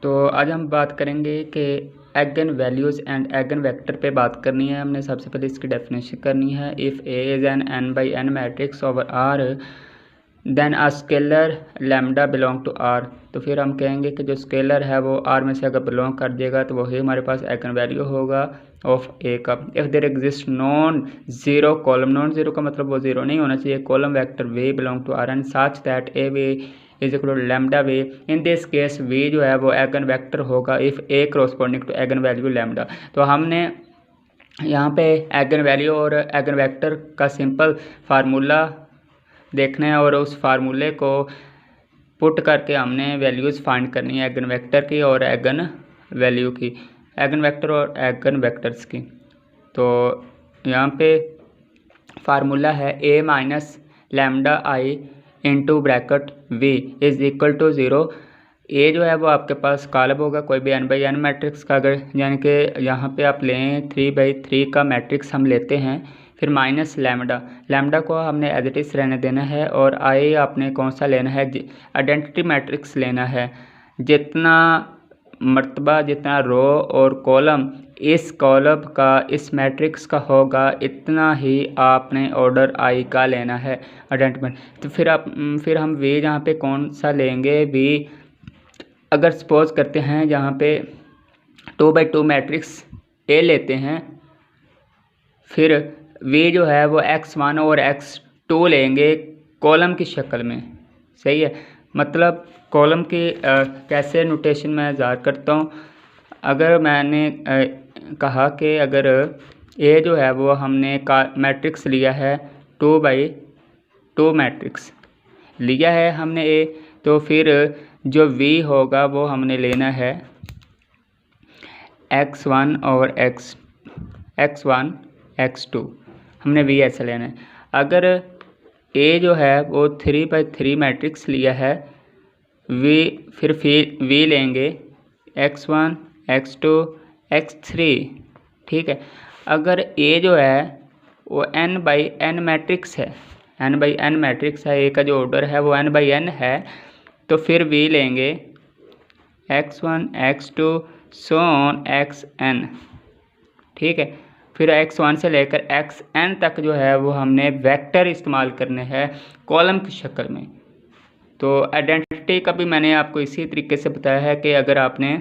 तो आज हम बात करेंगे कि एगन वैल्यूज़ एंड एगन वेक्टर पे बात करनी है। हमने सबसे पहले इसकी डेफिनेशन करनी है। If A is an n by n matrix over R then a scalar lambda belong to R। तो फिर हम कहेंगे कि जो स्केलर है वो R में से अगर बिलोंग कर देगा तो वही हमारे पास एगन वैल्यू होगा ऑफ ए का। If there exist non zero column, non zero का मतलब वो ज़ीरो नहीं होना चाहिए, column vector v belong to R and such that A v is equal to lambda v. In this case v जो है वो एगन वेक्टर होगा if A corresponding to eigen value lambda. तो हमने यहाँ पे एगन वैल्यू और eigen vector का सिंपल फार्मूला देखना है और उस फार्मूले को पुट करके हमने वैल्यूज़ फाइंड करनी है एगन वेक्टर की और एगन वैल्यू की, एगन वेक्टर और एगन वेक्टर्स की। तो यहाँ पे फार्मूला है A minus lambda I into bracket v is equal to zero. A जो है वो आपके पास कॉलम होगा कोई भी n बाई n मैट्रिक्स का, अगर यानी कि यहाँ पे आप लें 3/3 का मैट्रिक्स हम लेते हैं, फिर माइनस लैम्डा, लैम्डा को हमने एज इट इज़ रहने देना है और आई आपने कौन सा लेना है, आइडेंटिटी मैट्रिक्स लेना है। जितना मर्तबा, जितना रो और कॉलम इस कॉलम का इस मैट्रिक्स का होगा इतना ही आपने ऑर्डर आई का लेना है आइडेंटिटी। तो फिर हम वी जहाँ पे कौन सा लेंगे, वी अगर सपोज करते हैं जहाँ पे 2/2 मैट्रिक्स ए लेते हैं, फिर वी जो है वो x1 और x2 लेंगे कॉलम की शक्ल में। सही है, मतलब कॉलम की कैसे नोटेशन मैं ज़ाहिर करता हूँ। अगर मैंने कहा कि अगर ए जो है वो हमने मैट्रिक्स लिया है 2/2 मैट्रिक्स लिया है हमने ए, तो फिर जो वी होगा वो हमने लेना है x1 और x1 x2, हमने वी ऐसा लेना है। अगर ए जो है वो 3/3 मैट्रिक्स लिया है, फिर वी लेंगे x1 x2 x3, ठीक है। अगर ए जो है वो n/n मैट्रिक्स है, n/n मैट्रिक्स है, ए का जो ऑर्डर है वो n/n है, तो फिर वी लेंगे x1 x2 so on xn, ठीक है। फिर x1 से लेकर xn तक जो है वो हमने वेक्टर इस्तेमाल करने हैं कॉलम की शक्ल में। तो आइडेंटिटी का भी मैंने आपको इसी तरीके से बताया है कि अगर आपने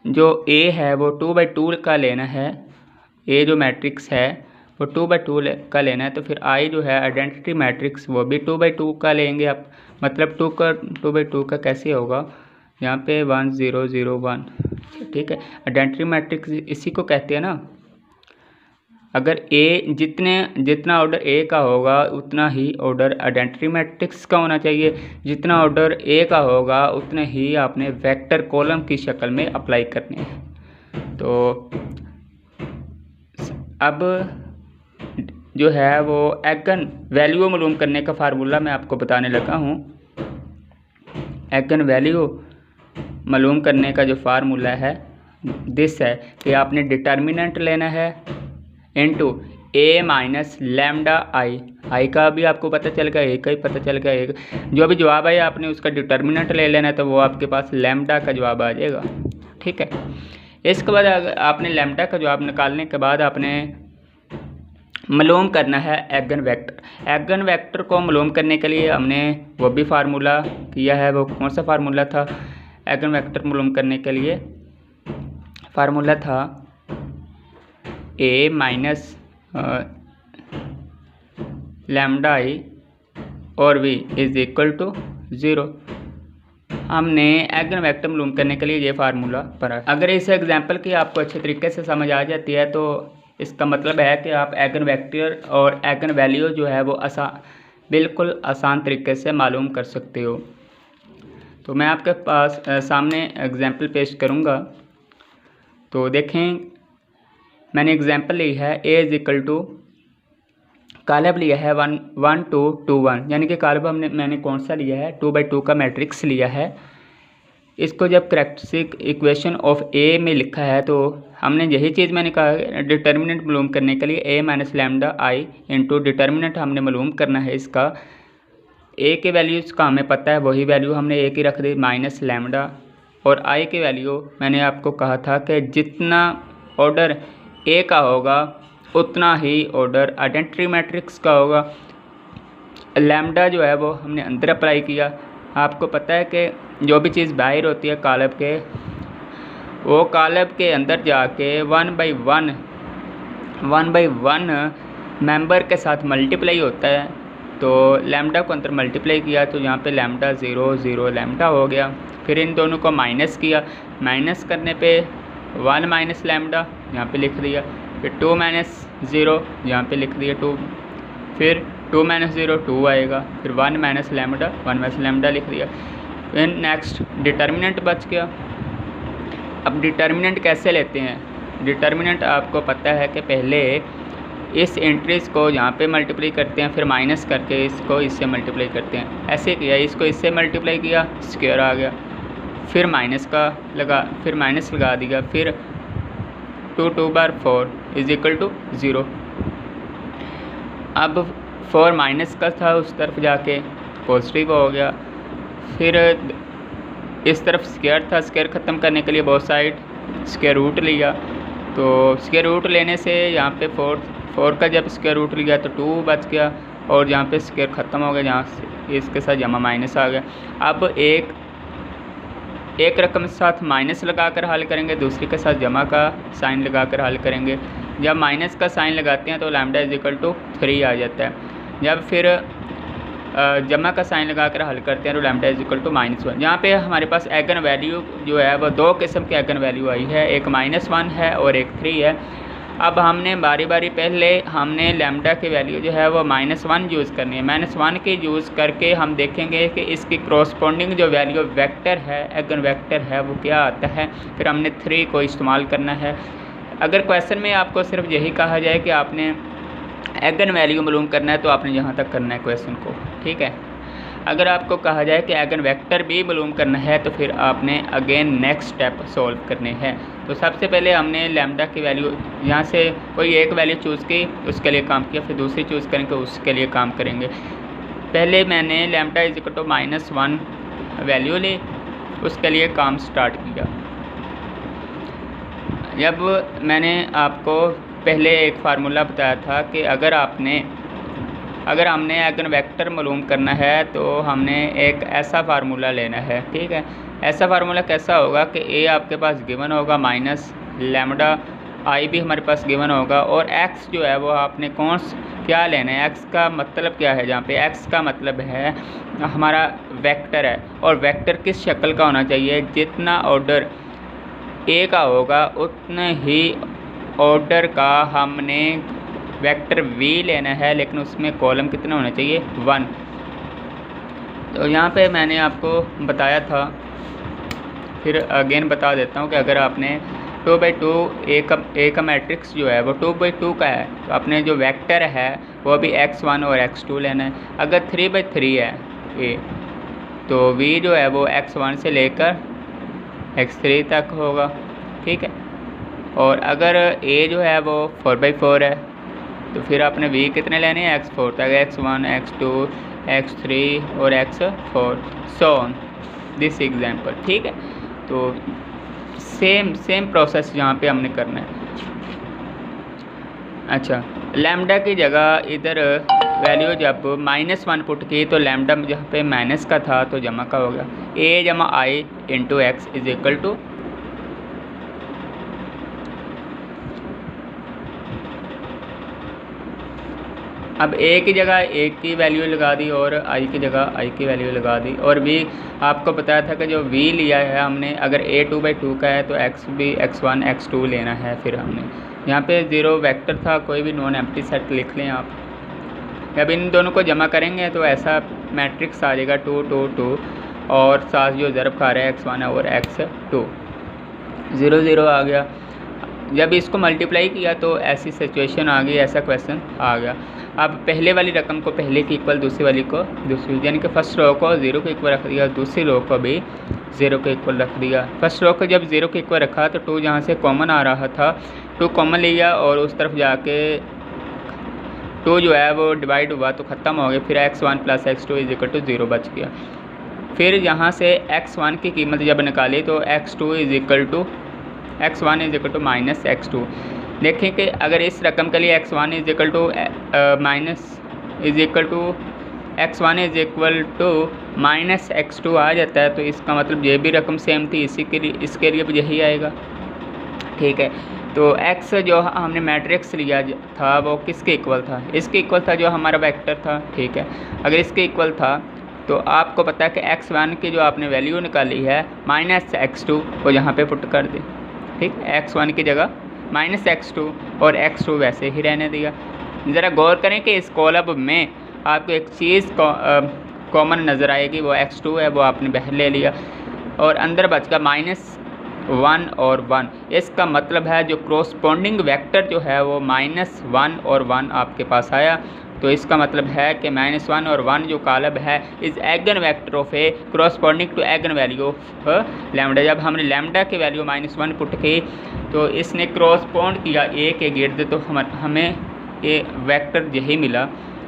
जो a है वो 2/2 का लेना है, a जो मैट्रिक्स है वो 2/2 का लेना है, तो फिर I जो है आइडेंटिटी मैट्रिक्स वो भी 2/2 का लेंगे आप। मतलब 2/2 का कैसे होगा, यहाँ पे 1 0 0 1, ठीक है। आइडेंटिटी मैट्रिक्स इसी को कहते हैं ना। अगर ए जितना ऑर्डर ए का होगा उतना ही ऑर्डर आइडेंटिटी मैट्रिक्स का होना चाहिए, जितना ऑर्डर ए का होगा उतने ही आपने वेक्टर कॉलम की शक्ल में अप्लाई करने हैं। तो अब जो है वो एगन वैल्यू मालूम करने का फार्मूला मैं आपको बताने लगा हूँ। एगन वैल्यू मालूम करने का जो फार्मूला है दिस है कि आपने डिटर्मिनेंट लेना है इनटू ए माइनस लैम्डा आई का भी आपको पता चल गया, ए का ही पता चल गया, जो भी जवाब आए आपने उसका डिटर्मिनेंट ले लेना है, तो वो आपके पास लैम्डा का जवाब आ जाएगा, ठीक है। इसके बाद आपने लैम्डा का जवाब निकालने के बाद आपने मालूम करना है एगन वेक्टर। एगन वेक्टर को मालूम करने के लिए हमने वो भी फार्मूला किया है। वो कौन सा फार्मूला था एगन वेक्टर मालूम करने के लिए? फार्मूला था ए माइनस लैम्डा आई और वी इज इक्वल टू 0। हमने एगन वेक्टर मालूम करने के लिए ये फार्मूला पढ़ा। अगर इस एग्जांपल की आपको अच्छे तरीके से समझ आ जाती है तो इसका मतलब है कि आप एगन वेक्टर और एगन वैल्यू जो है वो बिल्कुल आसान तरीके से मालूम कर सकते हो। तो मैं आपके पास सामने एग्जांपल पेश करूँगा। तो देखें, मैंने एग्जांपल ली है ए इज इक्वल टू कॉलम लिया है 1 1 2 2 1, यानी कि कॉलम मैंने कौन सा लिया है 2/2 का मैट्रिक्स लिया है। इसको जब कैरेक्टरिस्टिक इक्वेशन ऑफ ए में लिखा है तो हमने यही चीज़ मैंने कहा डिटर्मिनेंट मालूम करने के लिए ए minus lambda I into determinant हमने मालूम करना है इसका। ए के वैल्यूज़ का हमें पता है, वही वैल्यू हमने ए की रख दी माइनस लैम्डा और आई की वैल्यू मैंने आपको कहा था कि जितना ऑर्डर ए का होगा उतना ही ऑर्डर आइडेंटिटी मैट्रिक्स का होगा। लैम्डा जो है वो हमने अंदर अप्लाई किया। आपको पता है कि जो भी चीज़ बाहर होती है कालब के, वो कालब के अंदर जाके वन बाई वन मेंबर के साथ मल्टीप्लाई होता है। तो लैम्डा को अंदर मल्टीप्लाई किया तो यहाँ पे लैम्डा 0 0 लैम्डा हो गया। फिर इन दोनों को माइनस किया, माइनस करने पे 1 माइनस लैम्डा यहाँ पे लिख दिया। फिर 2 माइनस 0 यहाँ पे लिख दिया 2। फिर 2 माइनस 0 2 आएगा। फिर 1 माइनस लैम्डा लिख दिया। फिर नेक्स्ट डिटर्मिनेंट बच गया। अब डिटर्मिनेंट कैसे लेते हैं? डिटर्मिनेंट आपको पता है कि पहले इस एंट्रीज़ को यहाँ पे मल्टीप्लाई करते हैं, फिर माइनस करके इसको इससे मल्टीप्लाई करते हैं। ऐसे किया, इसको इससे मल्टीप्लाई किया, स्क्वायर आ गया। फिर माइनस लगा दिया। फिर 2 बार 4 इज इक्वल टू 0। अब 4 माइनस का था, उस तरफ जाके पॉजिटिव हो गया। फिर इस तरफ स्क्वायर था, स्क्वायर ख़त्म करने के लिए बहुत साइड स्क्वायर रूट लिया। तो स्क्वायर रूट लेने से यहाँ पे 4 का जब स्क्वायर रूट लिया तो 2 बच गया और यहाँ पे स्क्वायर ख़त्म हो गया, जहाँ से इसके साथ जमा माइनस आ गया। अब एक रकम के साथ माइनस लगा कर हल करेंगे, दूसरी के साथ जमा का साइन लगा कर हल करेंगे। जब माइनस का साइन लगाते हैं तो लैम्डा इज इक्वल टू 3 आ जाता है। जब फिर जमा का साइन लगा कर हल करते हैं तो लैम्डा इज इक्वल टू -1। यहाँ पे हमारे पास एगन वैल्यू जो है वो 2 किस्म की एगन वैल्यू आई है, एक -1 है और एक 3 है। अब हमने बारी बारी पहले हमने लैम्डा की वैल्यू जो है वो -1 यूज़ करनी है। -1 की यूज़ करके हम देखेंगे कि इसकी क्रॉसपोंडिंग जो वैल्यू वेक्टर है, एगन वेक्टर है, वो क्या आता है। फिर हमने 3 को इस्तेमाल करना है। अगर क्वेश्चन में आपको सिर्फ यही कहा जाए कि आपने एगन वैल्यू मालूम करना है तो आपने यहाँ तक करना है क्वेश्चन को, ठीक है। अगर आपको कहा जाए कि एगन वेक्टर भी मालूम करना है तो फिर आपने अगेन नेक्स्ट स्टेप सॉल्व करने हैं। तो सबसे पहले हमने लैम्डा की वैल्यू यहाँ से कोई एक वैल्यू चूज़ की, उसके लिए काम किया, फिर दूसरी चूज़ करेंगे, उसके लिए काम करेंगे। पहले मैंने lambda is equal to -1 value ली, उसके लिए काम स्टार्ट किया। जब मैंने आपको पहले एक फार्मूला बताया था कि अगर हमने एगन वेक्टर मालूम करना है तो हमने एक ऐसा फार्मूला लेना है, ठीक है। ऐसा फार्मूला कैसा होगा कि ए आपके पास गिवन होगा माइनस लैम्डा, आई भी हमारे पास गिवन होगा, और एक्स जो है वो आपने क्या लेना है। एक्स का मतलब क्या है? जहाँ पे एक्स का मतलब है हमारा वेक्टर है, और वेक्टर किस शक्ल का होना चाहिए? जितना ऑर्डर ए का होगा उतना ही ऑर्डर का हमने वेक्टर वी लेना है, लेकिन उसमें कॉलम कितना होना चाहिए? 1। तो यहाँ पे मैंने आपको बताया था, फिर अगेन बता देता हूँ कि अगर आपने 2/2 ए का मैट्रिक्स जो है वो 2/2 का है तो आपने जो वेक्टर है वो भी x1 और x2 लेना है। अगर 3/3 है ए तो v जो है वो x1 से लेकर x3 तक होगा, ठीक है। और अगर a जो है वो 4/4 है तो फिर आपने v कितने लेने हैं? x4 तक, x1 x2 x3 और x4 so on this example, ठीक है। तो सेम प्रोसेस यहाँ पे हमने करना है। अच्छा, लैम्डा की जगह इधर वैल्यू जब -1 पुट की तो लैम्डा जहाँ पे माइनस का था तो जमा का हो गया a जमा i into x is equal to अब a की जगह a की वैल्यू लगा दी और i की जगह i की वैल्यू लगा दी। और v आपको बताया था कि जो v लिया है हमने, अगर a 2/2 का है तो x भी x1 x2 लेना है। फिर हमने यहाँ पे 0 वेक्टर था, कोई भी नॉन एम्प्टी सेट लिख लें आप। जब इन दोनों को जमा करेंगे तो ऐसा मैट्रिक्स आ जाएगा 2 2 2, और साथ जो ज़रब खा रहा है x1 और x2 0 0 आ गया। जब इसको मल्टीप्लाई किया तो ऐसी सिचुएशन आ गई, ऐसा क्वेश्चन आ गया। अब पहले वाली रकम को पहले की इक्वल, दूसरी वाली को दूसरी, यानी कि फर्स्ट रो को 0 के इक्वल रख दिया, दूसरी रो को भी 0 के इक्वल रख दिया। फर्स्ट रो को जब 0 के इक्वल रखा तो 2 जहाँ से कॉमन आ रहा था 2 कॉमन लिया और उस तरफ जाके 2 जो है वो डिवाइड हुआ तो ख़त्म हो गया। फिर x1 + x2 = 0 बच गया। फिर यहाँ से x1 की कीमत जब निकाली तो x1 is equal to minus x2। देखें कि अगर इस रकम के लिए x1 is equal to minus x2 आ जाता है, तो इसका मतलब ये भी रकम सेम थी, इसके लिए भी यही आएगा। ठीक है, तो x जो हमने मैट्रिक्स लिया था वो किसके इक्वल था? इसके इक्वल था, जो हमारा वेक्टर था। ठीक है, अगर इसके इक्वल था तो आपको पता है कि x1 की जो आपने वैल्यू निकाली है माइनस x2 वो यहाँ पे पुट कर दें। ठीक, x1 की जगह माइनस x2 और x2 वैसे ही रहने दिया। ज़रा गौर करें कि इस कॉलम में आपको एक चीज़ कॉमन नज़र आएगी, वो x2 है, वो आपने बाहर ले लिया और अंदर बच गया -1 और 1। इसका मतलब है जो क्रोस्पोंडिंग वेक्टर जो है वो -1 और 1 आपके पास आया। तो इसका मतलब है कि -1 और 1 जो कॉलम है is eigen vector of A corresponding to eigen value of lambda. जब हमने लैम्डा की वैल्यू -1 पुट की तो इसने क्रोस्पोंड किया ए के गिर्द, तो हमें ये वेक्टर यही मिला।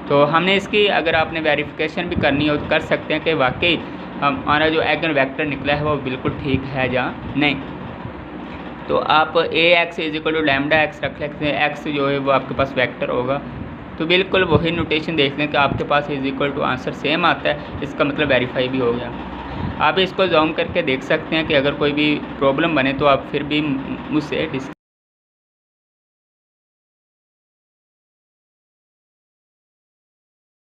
तो हमने इसकी अगर आपने वेरिफिकेशन भी करनी हो तो कर सकते हैं कि वाकई हमारा जो एगन वेक्टर निकला है वो बिल्कुल ठीक है या नहीं। तो आप ax is equal to lambda x रख सकते हैं, x जो है वो आपके पास वेक्टर होगा। तो बिल्कुल वही नोटेशन देख लें कि आपके पास is equal to answer same आता है, इसका मतलब वेरीफाई भी हो गया। आप इसको जूम करके देख सकते हैं कि अगर कोई भी प्रॉब्लम बने तो आप फिर भी मुझसे